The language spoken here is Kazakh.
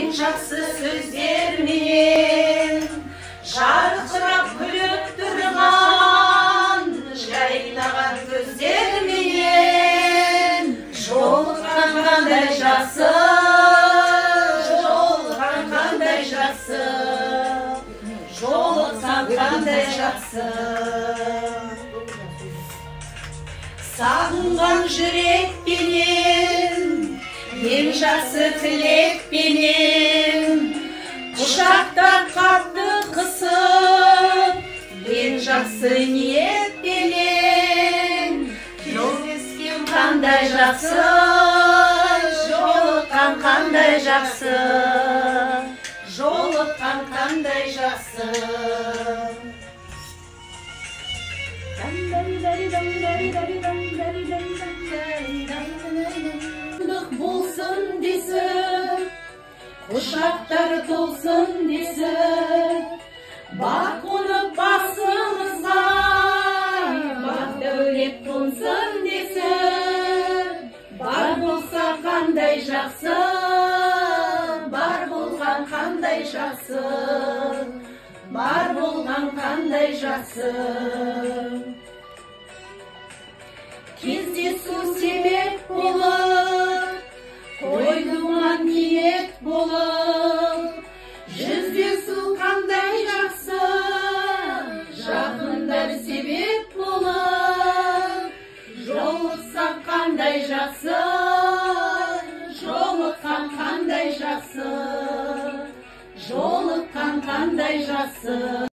En жақсы сөздермен жарқырап күліп тұрған жайнаған көздермен жолыққан қандай жақсы, жолыққан қандай жақсы, жолыққан қандай жақсы. Сағынған жүрекпенен, ең жақсы тілекпенен құшақтап қатты қысып, ең жақсы ниетпенен жолыққан қандай жақсы, жолыққан қандай жақсы, жолыққан қандай жақсы. Болсын десіп, құшақтар толсын десіп, бақ қонып басымызға, бақ дәулет қонсын десіп, бар болса қандай жақсы, бар болған қандай жақсы, бар болған қандай жақсы. Кездесу себеп болып, той думан ниет болып, жүздесу қандай жақсы, жақындар себеп болып, жолықсақ қандай жақсы, жолыққан қандай жақсы, жолыққан қандай жақсы.